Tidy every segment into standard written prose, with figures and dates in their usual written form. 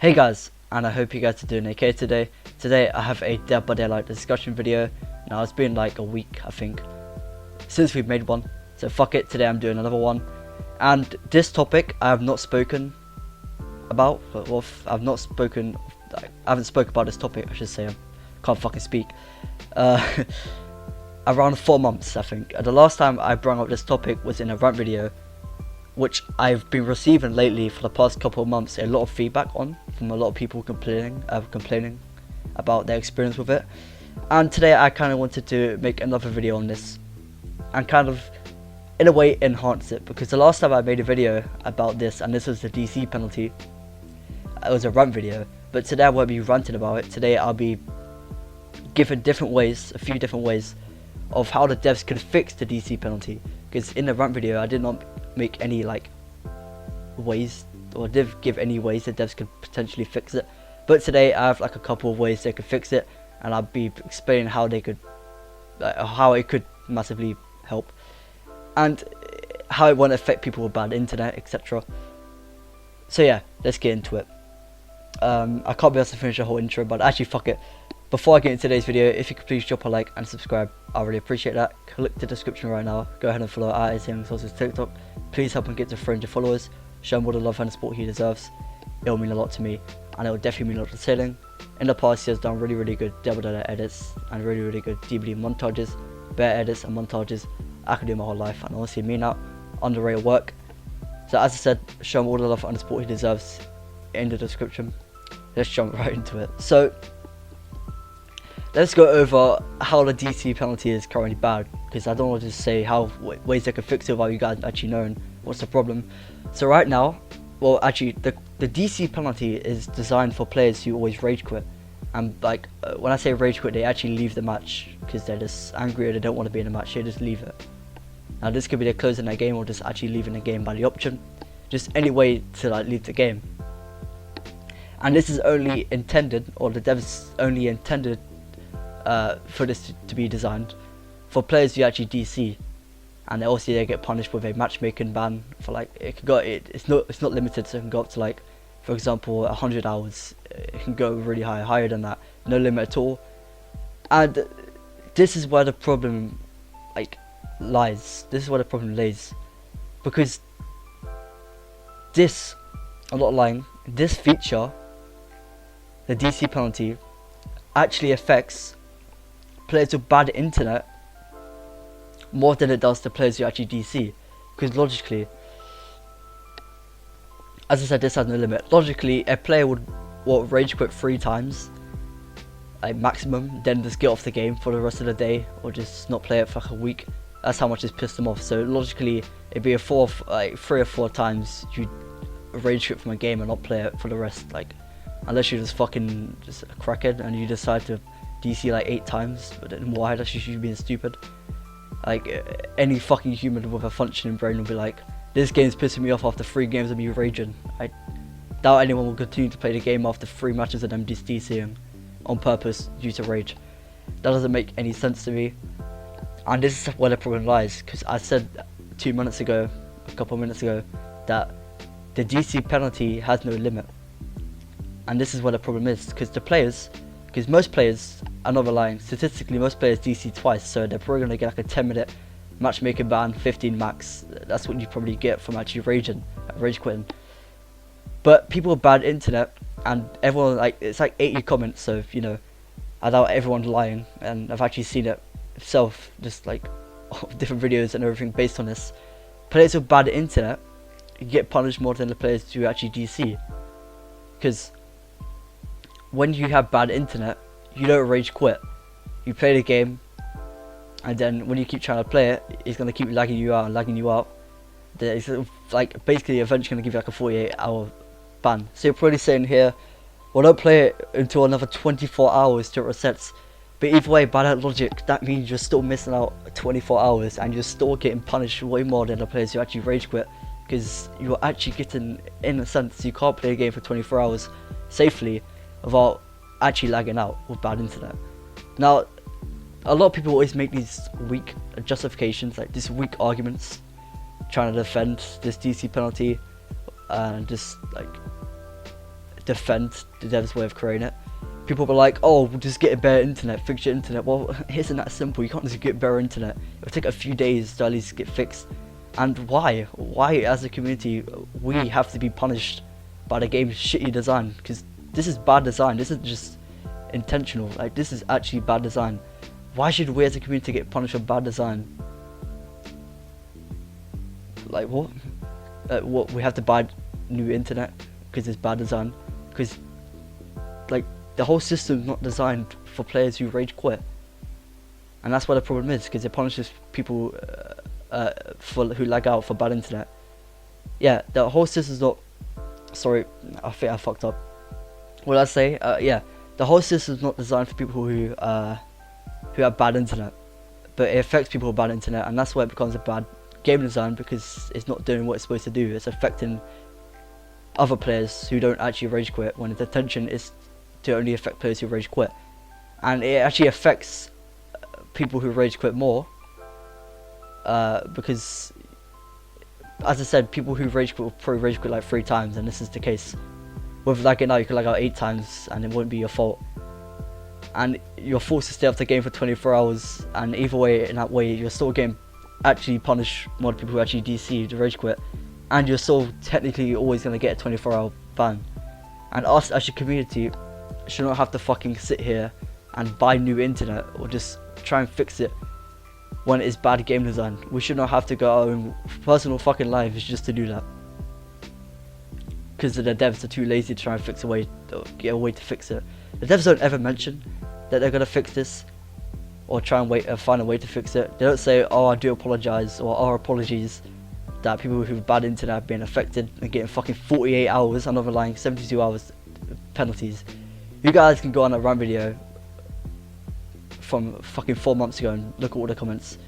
Hey guys, and I hope you guys are doing okay today. Today I have a Dead by Daylight discussion video. Now it's been like a week, I think, since we've made one. So fuck it, today I'm doing another one. And this topic I have not spoken about. Well, I haven't spoken about this topic, I should say. I can't fucking speak. Around 4 months, I think. The last time I brought up this topic was in a rant video, which I've been receiving lately for the past couple of months a lot of feedback on from a lot of people complaining about their experience with it. And today I kind of wanted to make another video on this and kind of in a way enhance it, because the last time I made a video about this, and this was the DC penalty, it was a rant video, but today I won't be ranting about it. Today I'll be giving a few different ways of how the devs could fix the DC penalty, because in the rant video I did not make any like ways, or did give any ways the devs could potentially fix it, but today I have like a couple of ways they could fix it, and I'll be explaining how they could how it could massively help and how it won't affect people with bad internet, etc. So yeah, let's get into it. I can't be able to finish the whole intro, but actually fuck it. Before I get into today's video, if you could please drop a like and subscribe, I really appreciate that. Click the description right now, go ahead and follow ASAMSource's TikTok. Please help him get to 300 followers, show him all the love and support he deserves. It'll mean a lot to me, and it'll definitely mean a lot to Sailing. In the past he has done really good Dead by Daylight edits and really good DBD montages, bear edits and montages. I could do my whole life, and honestly mean that. Underrated work. So as I said, show him all the love and support he deserves in the description. Let's jump right into it. So let's go over how the DC penalty is currently bad, because I don't want to just say how ways they could fix it without you guys actually knowing what's the problem. So right now, well actually the DC penalty is designed for players who always rage quit, and like when I say rage quit, they actually leave the match because they're just angry or they don't want to be in the match, they just leave it. Now this could be they're closing their game or just actually leaving the game by the option, just any way to like leave the game. And this is only intended, or the devs only intended for this to be designed for players who actually DC, and they also they get punished with a matchmaking ban for like it can go it's not limited, so it can go up to like, for example, 100 hours. It can go really higher than that, no limit at all. And this is where the problem lies. This is where the problem lays, because this, I'm not lying, this feature, the DC penalty, actually affects players with bad internet more than it does to players who actually DC. Because logically, as I said, this has no limit. Logically, a player would rage quit 3 times, like maximum, then just get off the game for the rest of the day, or just not play it for like a week. That's how much it's pissed them off. So logically, it'd be 3 or 4 times you rage quit from a game and not play it for the rest. Like, unless you're just fucking just a crackhead and you decide to DC like 8 times, but then why? That's just you being stupid. Like any fucking human with a functioning brain will be like, this game's pissing me off after 3 games of me raging. I doubt anyone will continue to play the game after 3 matches of them just DCing on purpose due to rage. That doesn't make any sense to me, and this is where the problem lies, because I said a couple of minutes ago, that the DC penalty has no limit. And this is where the problem is, because most players, I'm not relying, statistically most players DC twice, so they're probably going to get like a 10-minute matchmaking ban, 15 max. That's what you probably get from actually rage quitting. But people with bad internet, and everyone, like, it's like 80 comments, so you know, I doubt everyone's lying, and I've actually seen it myself, just like different videos and everything based on this. Players with bad internet get punished more than the players who actually DC, because when you have bad internet, you don't rage quit. You play the game, and then when you keep trying to play it, it's gonna keep lagging you out. It's like basically eventually gonna give you like a 48-hour ban. So you're probably saying here, well, don't play it until another 24 hours till it resets. But either way, by that logic, that means you're still missing out 24 hours, and you're still getting punished way more than the players who actually rage quit, because you're actually getting, in a sense, you can't play a game for 24 hours safely without actually lagging out with bad internet. Now, a lot of people always make these weak justifications, like these weak arguments, trying to defend this DC penalty, and just like defend the devs' way of creating it. People were like, oh, we'll just get a better internet, fix your internet. Well, it isn't that simple. You can't just get better internet. It'll take a few days to at least get fixed. And why? Why, as a community, we have to be punished by the game's shitty design? Because this is bad design. This isn't just intentional. Like, this is actually bad design. Why should we as a community get punished for bad design? Like, what? What, we have to buy new internet because it's bad design? Because, like, the whole system's not designed for players who rage quit. And that's what the problem is, because it punishes people who lag out for bad internet. Yeah, the whole system's not... Sorry, I think I fucked up. What did I say? Yeah, the whole system's not designed for people who have bad internet. But it affects people with bad internet, and that's why it becomes a bad game design, because it's not doing what it's supposed to do. It's affecting other players who don't actually rage quit, when its intention is to only affect players who rage quit. And it actually affects people who rage quit more, because, as I said, people who rage quit will probably rage quit like 3 times, and this is the case. With lagging out, you can lag out 8 times and it won't be your fault. And you're forced to stay off the game for 24 hours, and either way, in that way, you're still getting actually punish more people who actually DC to rage quit, and you're still technically always going to get a 24-hour ban. And us as a community should not have to fucking sit here and buy new internet or just try and fix it when it is bad game design. We should not have to go our own personal fucking lives just to do that, because the devs are too lazy to try and fix a way, or get a way to fix it. The devs don't ever mention that they're gonna fix this or try and find a way to fix it. They don't say, oh, I do apologize, or our apologies that people who have bad internet have been affected and getting fucking 48 hours, I'm not lying, 72 hours penalties. You guys can go on a rant video from fucking 4 months ago and look at all the comments,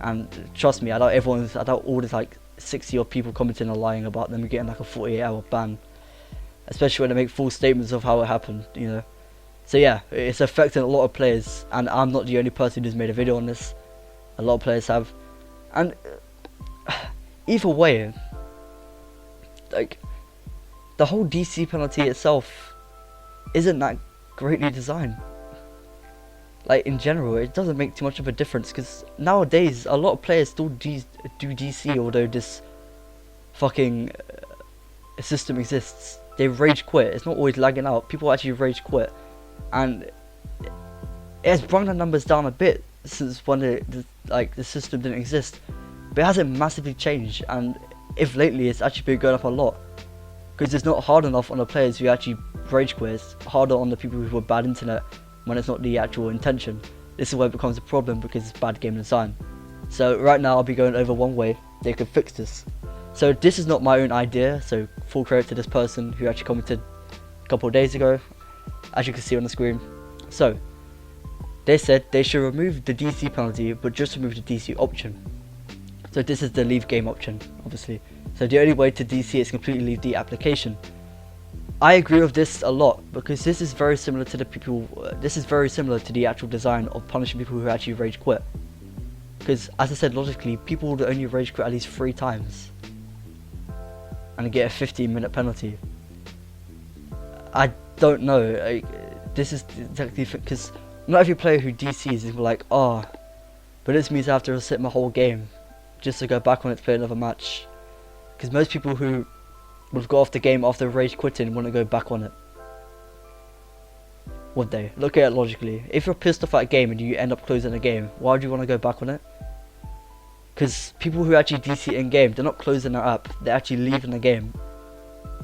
and trust me, I doubt all the like 60 odd people commenting are lying about them getting like a 48-hour ban, especially when they make full statements of how it happened, you know. So yeah, it's affecting a lot of players, and I'm not the only person who's made a video on this. A lot of players have, and either way, like, the whole DC penalty itself isn't that greatly designed. Like, in general, it doesn't make too much of a difference, because nowadays a lot of players still do DC, although this fucking system exists. They rage quit. It's not always lagging out. People actually rage quit, and it has brought the numbers down a bit since when the system didn't exist, but it hasn't massively changed. And if lately, it's actually been going up a lot, because it's not hard enough on the players who actually rage quit. It's harder on the people who have bad internet when it's not the actual intention. This is where it becomes a problem, because it's bad game design. So right now I'll be going over one way they could fix this. So this is not my own idea, so full credit to this person who actually commented a couple of days ago, as you can see on the screen. So they said they should remove the DC penalty, but just remove the DC option. So this is the leave game option, obviously. So the only way to DC is completely leave the application. I agree with this a lot, because this is very similar to the actual design of punishing people who actually rage quit. Because, as I said, logically, people would only rage quit at least 3 times and get a 15-minute penalty. I don't know. This is exactly because not every player who DCs is like, oh, but this means I have to reset my whole game just to go back on it to play another match. Because most people who would go off the game after rage quitting wouldn't go back on it, would they? Look at it logically. If you're pissed off at a game and you end up closing the game, why would you want to go back on it? Because people who actually DC in game, they're not closing their app, they're actually leaving the game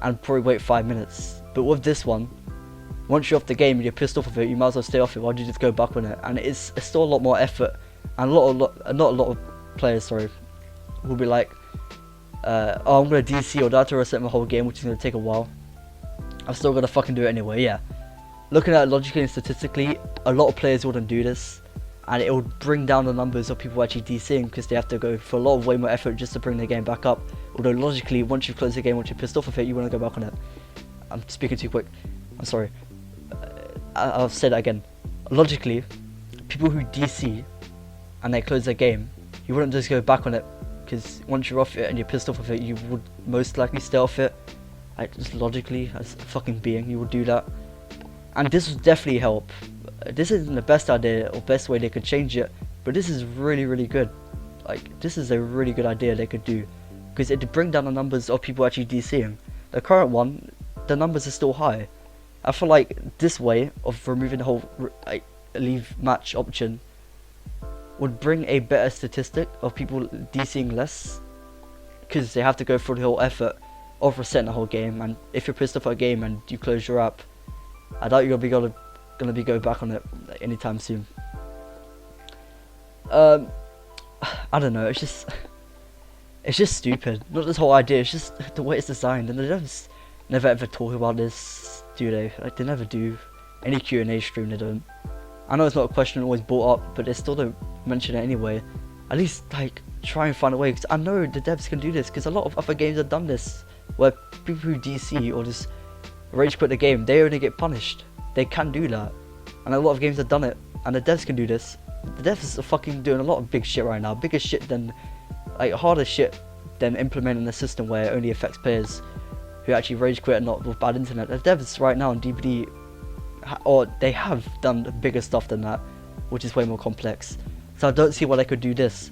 and probably wait 5 minutes. But with this one, once you're off the game and you're pissed off of it, you might as well stay off it. Why don't you just go back on it? And it's still a lot more effort, and not a lot of players, sorry, will be like, oh, I'm gonna DC or have to reset my whole game, which is gonna take a while. I'm still gonna fucking do it anyway. Yeah, looking at it logically and statistically, a lot of players wouldn't do this, and it would bring down the numbers of people actually DCing, because they have to go for a lot of way more effort just to bring the game back up. Although logically, once you close the game, once you're pissed off of it, you want to go back on it. I'm speaking too quick, I'm sorry. I'll say that again. Logically, people who DC and they close their game, you wouldn't just go back on it, because once you're off it and you're pissed off of it, you would most likely stay off it Like, just logically, as a fucking being, you would do that. And this would definitely help. This isn't the best idea or best way they could change it, but this is really, really good. Like, this is a really good idea they could do, because it'd bring down the numbers of people actually DCing. The current one, the numbers are still high. I feel like this way of removing the whole leave match option would bring a better statistic of people DCing less, because they have to go through the whole effort of resetting the whole game. And if you're pissed off at a game and you close your app, I doubt you're gonna be going back on it anytime soon. I don't know. It's just stupid. Not this whole idea. It's just the way it's designed. And the devs never ever talk about this, do they? Like, they never do. Any Q&A stream, they don't. I know it's not a question always brought up, but they still don't mention it anyway. At least, like, try and find a way. Because I know the devs can do this, because a lot of other games have done this, where people who DC or just rage quit the game, they only get punished. They can do that, and a lot of games have done it, and the devs can do this. The devs are fucking doing a lot of big shit right now, bigger shit than, like, harder shit than implementing a system where it only affects players who actually rage quit and not with bad internet. The devs right now on DBD, or they have done bigger stuff than that, which is way more complex. So I don't see why they could do this,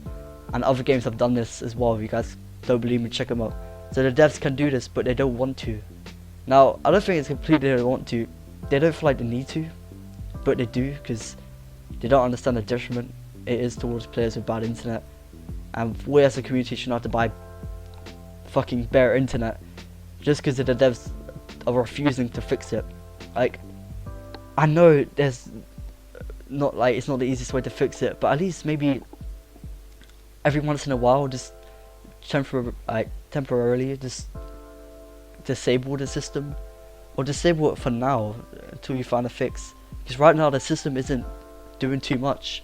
and other games have done this as well. If you guys don't believe me, check them out. So the devs can do this, but they don't want to. Now, I don't think it's completely they don't want to. They don't feel like they need to, but they do, because they don't understand the detriment it is towards players with bad internet. And we as a community should not have to buy fucking better internet just because the devs are refusing to fix it. Like, I know there's not, like, it's not the easiest way to fix it, but at least maybe every once in a while just temporarily just disable the system, or disable it for now until you find a fix. Because right now the system isn't doing too much,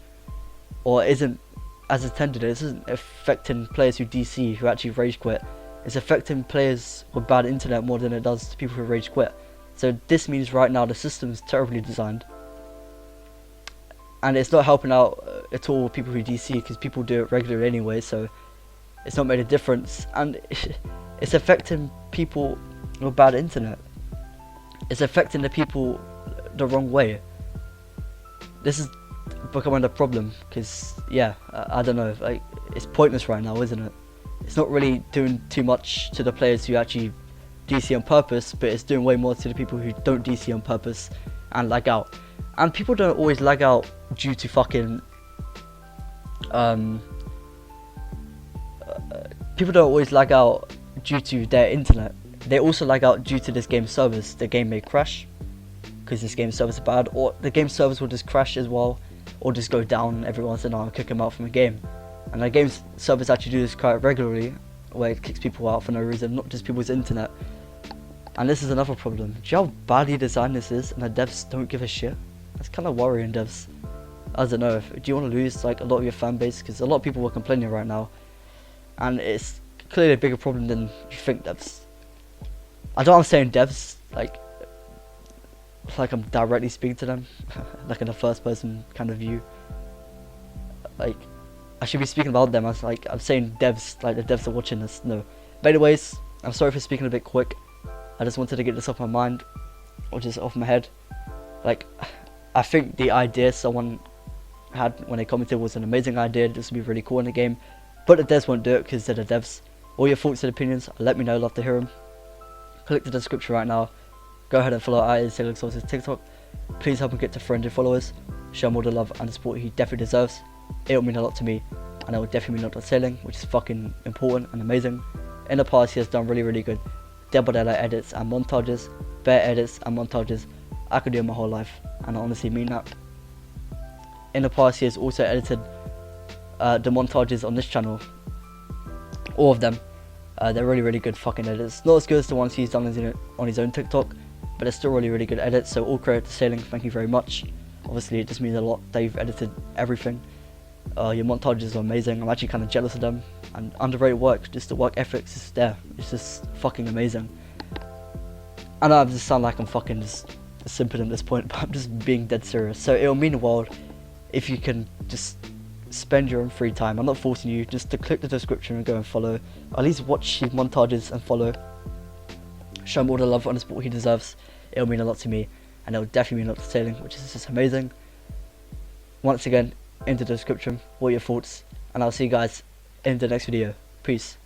or isn't as intended. It isn't affecting players who DC, who actually rage quit. It's affecting players with bad internet more than it does to people who rage quit. So this means right now the system is terribly designed, and it's not helping out at all people who DC, because people do it regularly anyway, so it's not made a difference. And it's affecting people with bad internet. It's affecting the people the wrong way. This is becoming a problem, because yeah, I don't know, like, it's pointless right now, isn't it? It's not really doing too much to the players who actually DC on purpose, but it's doing way more to the people who don't DC on purpose and lag out. And people don't always lag out due to fucking people don't always lag out due to their internet. They also lag out due to this game's servers. The game may crash because this game's servers are bad, or the game servers will just crash as well, or just go down every once in a while and kick them out from the game. And the game's servers actually do this quite regularly, where it kicks people out for no reason, not just people's internet. And this is another problem. Do you know how badly designed this is, and the devs don't give a shit? That's kind of worrying, devs. I don't know, do you want to lose like a lot of your fan base? Because a lot of people are complaining right now, and it's clearly a bigger problem than you think, devs. I don't know, I'm saying devs like I'm directly speaking to them, like in a first person kind of view. Like, I should be speaking about them as like, I'm saying devs, like the devs are watching this. No. But anyways, I'm sorry for speaking a bit quick. I just wanted to get this off my mind, or just off my head. Like, I think the idea someone had when they commented was an amazing idea. This would be really cool in the game, but the devs won't do it because they're the devs. All your thoughts and opinions, let me know, love to hear them. Click the description right now. Go ahead and follow ISLX's TikTok. Please help him get to 400 followers. Show him all the love and the support he definitely deserves. It will mean a lot to me, and it will definitely mean a lot to sailing, which is fucking important and amazing. In the past, he has done really good double daylight edits and montages, bare edits and montages. I could do it my whole life, and I honestly mean that. In the past, he has also edited the montages on this channel, all of them. They're really good fucking edits. Not as good as the ones he's done on his own TikTok, but they're still really good edits. So all credit to Sailing, thank you very much. Obviously, it just means a lot that you've edited everything. Your montages are amazing. I'm actually kind of jealous of them, and underrated work. Just the work ethics is there. It's just fucking amazing. I know I just sound like I'm fucking just simping at this point, but I'm just being dead serious. So it'll mean a world if you can just spend your own free time. I'm not forcing you, just to click the description and go and follow. At least watch his montages and follow. show him all the love and support he deserves. It'll mean a lot to me, and it'll definitely mean a lot to Sailing, which is just amazing. Once again, in the description, what are your thoughts, and I'll see you guys in the next video. Peace.